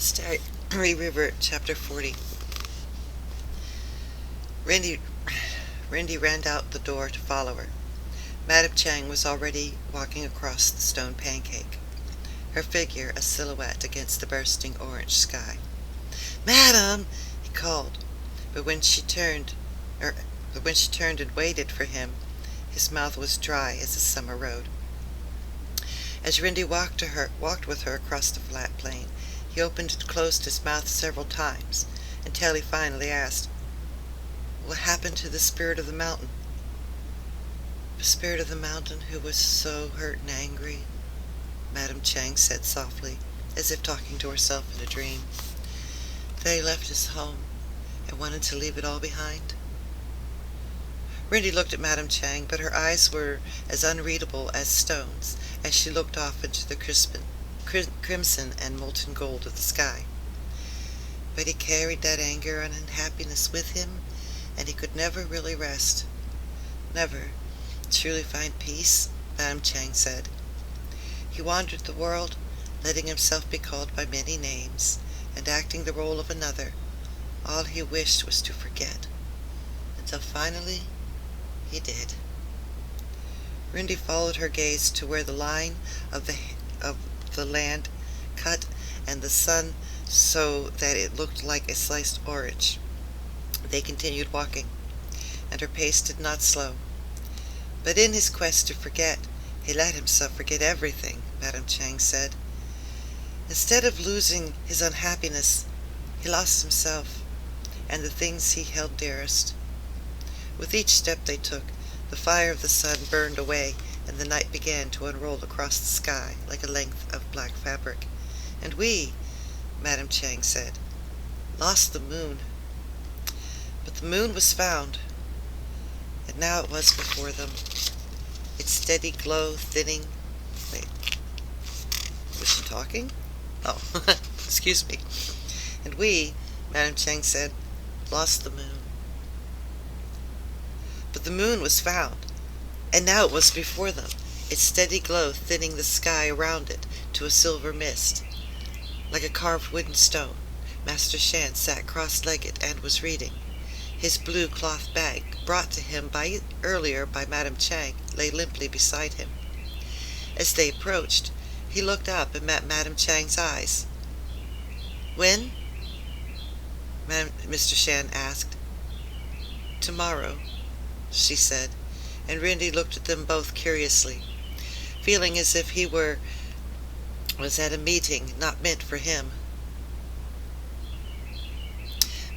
Starry River Chapter 40. Rindy ran out the door to follow her. Madame Chang was already walking across the stone pancake, her figure a silhouette against the bursting orange sky. "Madame!" he called, but when she turned and waited for him, his mouth was dry as a summer road. As Rindy walked with her across the flat plain, he opened and closed his mouth several times, until he finally asked, "What happened to the spirit of the mountain?" "The spirit of the mountain who was so hurt and angry," Madame Chang said softly, as if talking to herself in a dream. "They left his home and wanted to leave it all behind." Rindy looked at Madame Chang, but her eyes were as unreadable as stones as she looked off into the crimson and molten gold of the sky. But he carried that anger and unhappiness with him, and he could never really rest, never truly find peace, Madame Chang said. He wandered the world, letting himself be called by many names, and acting the role of another. All he wished was to forget, until finally he did. Rindy followed her gaze to where the line of the land cut and the sun so that it looked like a sliced orange. They continued walking, and her pace did not slow. But in his quest to forget, he let himself forget everything, Madame Chang said. Instead of losing his unhappiness, he lost himself and the things he held dearest. With each step they took, the fire of the sun burned away, and the night began to unroll across the sky like a length of black fabric. "And we," Madame Chang said, "lost the moon. But the moon was found, and now it was before them, its steady glow thinning." Wait, was she talking? Oh, excuse me. "And we," Madame Chang said, "lost the moon. But the moon was found, and now it was before them, its steady glow thinning the sky around it to a silver mist, like a carved wooden stone." Master Shan sat cross-legged and was reading. His blue cloth bag, brought to him earlier by Madame Chang, lay limply beside him. As they approached, he looked up and met Madame Chang's eyes. "When?" Mr. Shan asked. "Tomorrow," she said, and Rindy looked at them both curiously, feeling as if he was at a meeting not meant for him.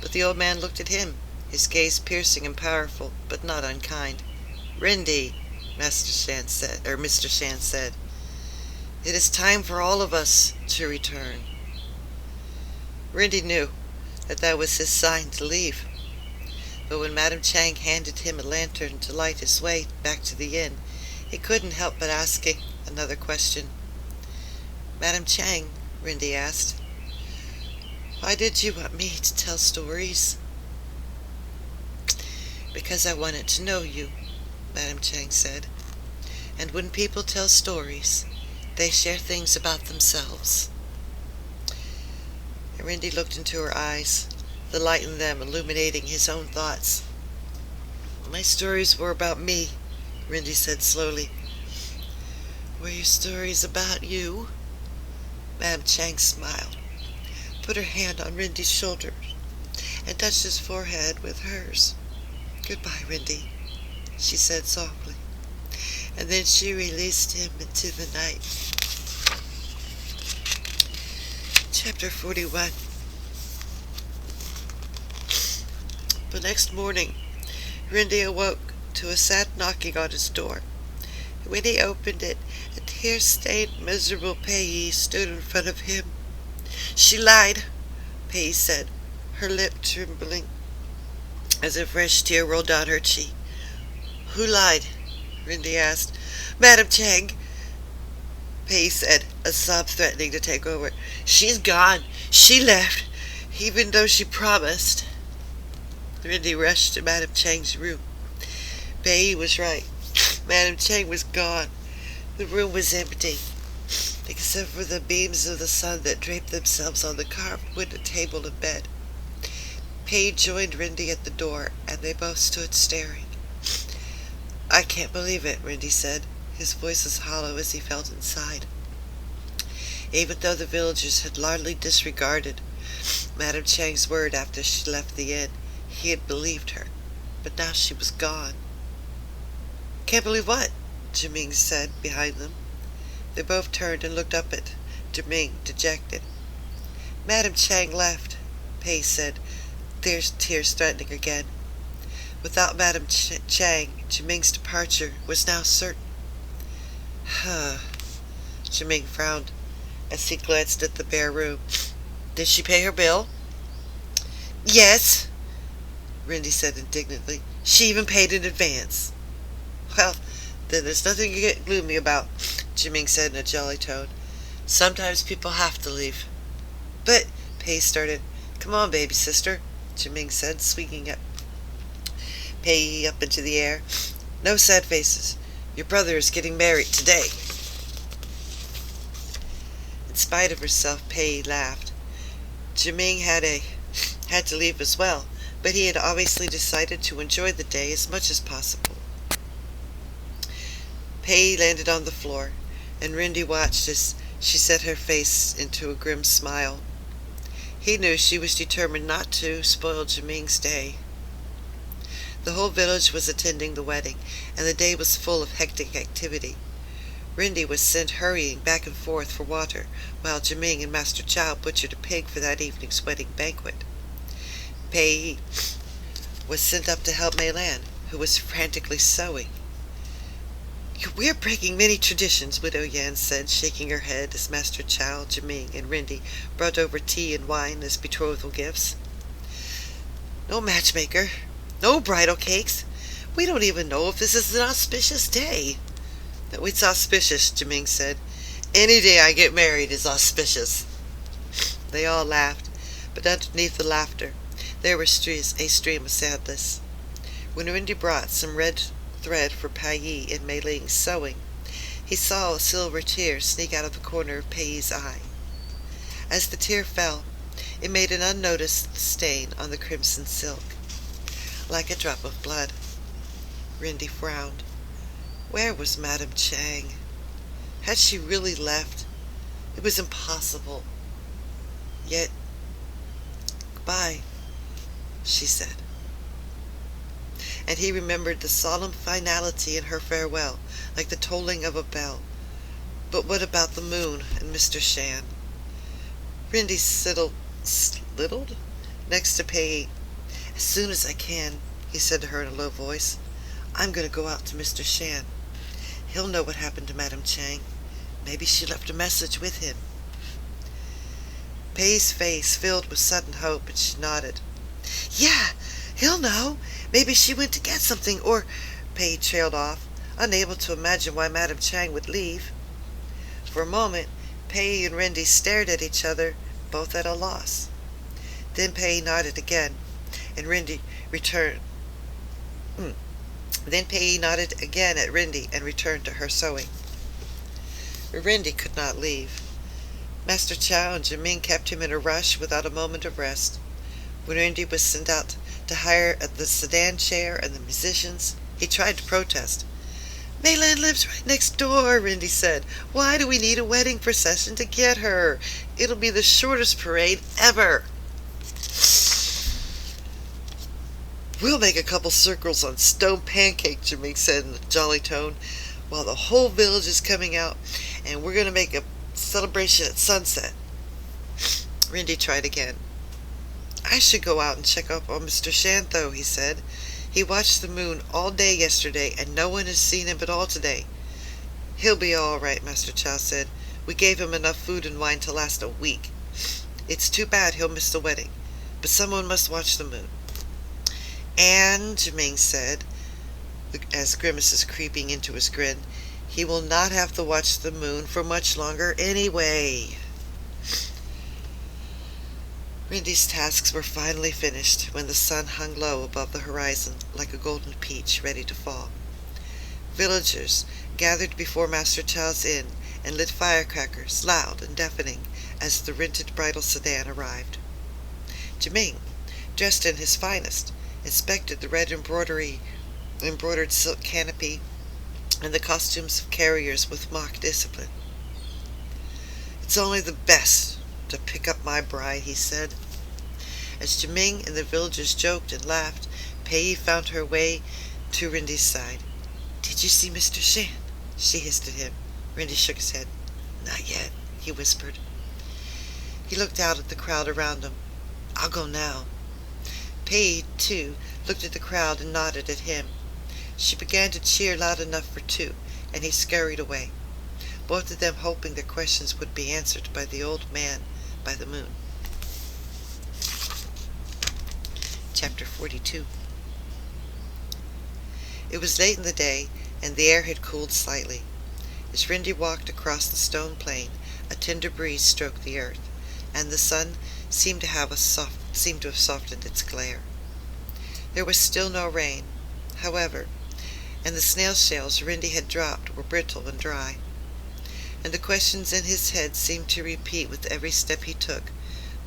But the old man looked at him, his gaze piercing and powerful, but not unkind. "Rindy," Mr. Shan said, "it is time for all of us to return." Rindy knew that was his sign to leave. But when Madame Chang handed him a lantern to light his way back to the inn, he couldn't help but asking another question. "Madame Chang," Rindy asked, "why did you want me to tell stories?" "Because I wanted to know you," Madame Chang said. "And when people tell stories, they share things about themselves." And Rindy looked into her eyes, the light in them illuminating his own thoughts. "My stories were about me," Rindy said slowly. "Were your stories about you?" Madame Chang smiled, put her hand on Rindy's shoulder, and touched his forehead with hers. "Goodbye, Rindy," she said softly, and then she released him into the night. Chapter 41. The next morning, Rindy awoke to a sad knocking on his door. When he opened it, a tear-stained, miserable Pei stood in front of him. "She lied," Pei said, her lip trembling as a fresh tear rolled down her cheek. "Who lied?" Rindy asked. "Madame Chang," Pei said, a sob threatening to take over. "She's gone. She left, even though she promised." Rindy rushed to Madame Chang's room. Pei was right. Madame Chang was gone. The room was empty. except for the beams of the sun that draped themselves on the carved wooden table and bed. Pei joined Rindy at the door, and they both stood staring. "I can't believe it," Rindy said. His voice was hollow as he felt inside. Even though the villagers had largely disregarded Madame Chang's word after she left the inn, he had believed her. But now she was gone. "Can't believe what?" Jiming said behind them. They both turned and looked up at Jiming, dejected. "Madame Chang left," Pei said, tears threatening again. Without Madame Chang, Jiming's departure was now certain. Jiming frowned as he glanced at the bare room. "Did she pay her bill?" "Yes," Rindy said indignantly. "She even paid in advance." "Well, then there's nothing to get gloomy about," Jiming said in a jolly tone. "Sometimes people have to leave." "But," Pei started. "Come on, baby sister," Jiming said, swinging up Pei up into the air. "No sad faces. Your brother is getting married today." In spite of herself, Pei laughed. Jiming had to leave as well, but he had obviously decided to enjoy the day as much as possible. Pei landed on the floor, and Rindy watched as she set her face into a grim smile. He knew she was determined not to spoil Jiming's day. The whole village was attending the wedding, and the day was full of hectic activity. Rindy was sent hurrying back and forth for water, while Jiming and Master Chow butchered a pig for that evening's wedding banquet. Pei was sent up to help Mei Lan, who was frantically sewing. "We're breaking many traditions," Widow Yan said, shaking her head as Master Chow, Jiming, and Rindy brought over tea and wine as betrothal gifts. "No matchmaker, no bridal cakes. We don't even know if this is an auspicious day." "No, it's auspicious," Jiming said. "Any day I get married is auspicious." They all laughed, but underneath the laughter there was a stream of sadness. When Rindy brought some red thread for Pei in Mei Ling's sewing, he saw a silver tear sneak out of the corner of Pei's eye. As the tear fell, it made an unnoticed stain on the crimson silk, like a drop of blood. Rindy frowned. Where was Madame Chang? Had she really left? It was impossible. Yet, "Goodbye," she said. And he remembered the solemn finality in her farewell, like the tolling of a bell. But what about the moon and Mr. Shan? Rindy slittled next to Pei. "As soon as I can," he said to her in a low voice, "I'm going to go out to Mr. Shan. He'll know what happened to Madame Chang. Maybe she left a message with him." Pei's face filled with sudden hope, and she nodded. "Yeah, he'll know. Maybe she went to get something, or—" Pei trailed off, unable to imagine why Madame Chang would leave. For a moment, Pei and Rindy stared at each other, both at a loss. Then Pei nodded again, and Rindy returned. Then Pei nodded again at Rindy and returned to her sewing. Rindy could not leave. Master Chow and Jiming kept him in a rush without a moment of rest. When Rindy was sent out to hire the sedan chair and the musicians, he tried to protest. "Mei Lan lives right next door," Rindy said. "Why do we need a wedding procession to get her? It'll be the shortest parade ever." "We'll make a couple circles on stone pancake," Jimmy said in a jolly tone, "while the whole village is coming out, and we're going to make a celebration at sunset." Rindy tried again. "I should go out and check up on Mr. Shan, though," he said. "He watched the moon all day yesterday, and no one has seen him at all today." "He'll be all right," Master Chow said. "We gave him enough food and wine to last a week. It's too bad he'll miss the wedding, but someone must watch the moon." "And," Jiming said, as grimaces creeping into his grin, "he will not have to watch the moon for much longer anyway." Rindy's tasks were finally finished when the sun hung low above the horizon like a golden peach ready to fall. Villagers gathered before Master Chow's inn and lit firecrackers, loud and deafening, as the rented bridal sedan arrived. Jimmy, dressed in his finest, inspected the red embroidered silk canopy and the costumes of carriers with mock discipline. "It's only the best to pick up my bride," he said. As Jiming and the villagers joked and laughed, Pei found her way to Rindy's side. "Did you see Mr. Shan?" she hissed at him. Rindy shook his head. "Not yet," he whispered. He looked out at the crowd around him. "I'll go now." Pei, too, looked at the crowd and nodded at him. She began to cheer loud enough for two, and he scurried away, both of them hoping their questions would be answered by the old man by the moon. Chapter 42. It was late in the day, and the air had cooled slightly. As Rindy walked across the stone plain, a tender breeze stroked the earth, and the sun seemed to have softened its glare. There was still no rain, however, and the snail shells Rindy had dropped were brittle and dry. And the questions in his head seemed to repeat with every step he took.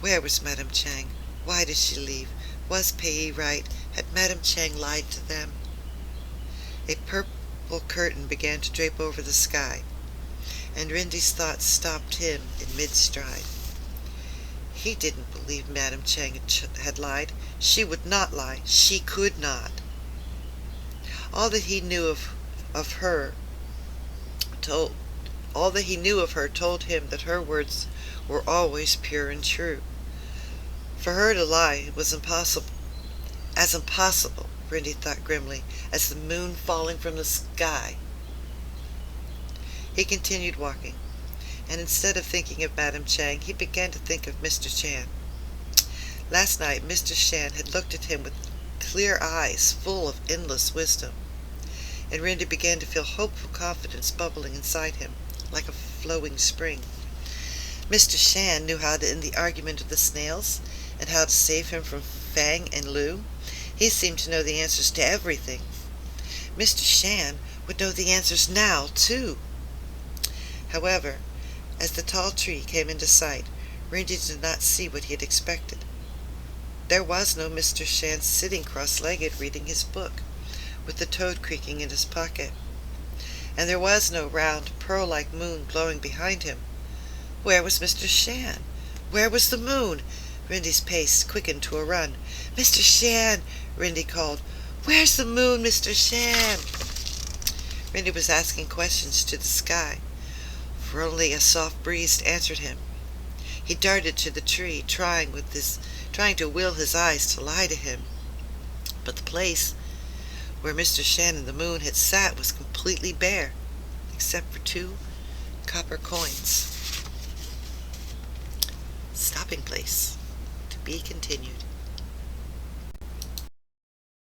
Where was Madame Chang? Why did she leave? Was Pei right? Had Madame Chang lied to them? A purple curtain began to drape over the sky, and Rindy's thoughts stopped him in mid-stride. He didn't believe Madame Chang had lied. She would not lie. She could not. All that he knew of her told him that her words were always pure and true. For her to lie was impossible. As impossible, Rindy thought grimly, as the moon falling from the sky. He continued walking, and instead of thinking of Madame Chang, he began to think of Mr. Shan. Last night Mr. Shan had looked at him with clear eyes full of endless wisdom, and Rindy began to feel hopeful confidence bubbling inside him, like a flowing spring. Mr. Shan knew how to end the argument of the snails, and how to save him from Fang and Lu. He seemed to know the answers to everything. Mr. Shan would know the answers now, too. However, as the tall tree came into sight, Rindy did not see what he had expected. There was no Mr. Shan sitting cross-legged reading his book, with the toad creaking in his pocket. And there was no round, pearl-like moon glowing behind him. Where was Mr. Shan? Where was the moon? Rindy's pace quickened to a run. "Mr. Shan!" Rindy called. "Where's the moon, Mr. Shan?" Rindy was asking questions to the sky, for only a soft breeze answered him. He darted to the tree, trying to will his eyes to lie to him. But the place where Mr. Shan and the moon had sat was completely bare, except for 2 copper coins. Stopping place. To be continued.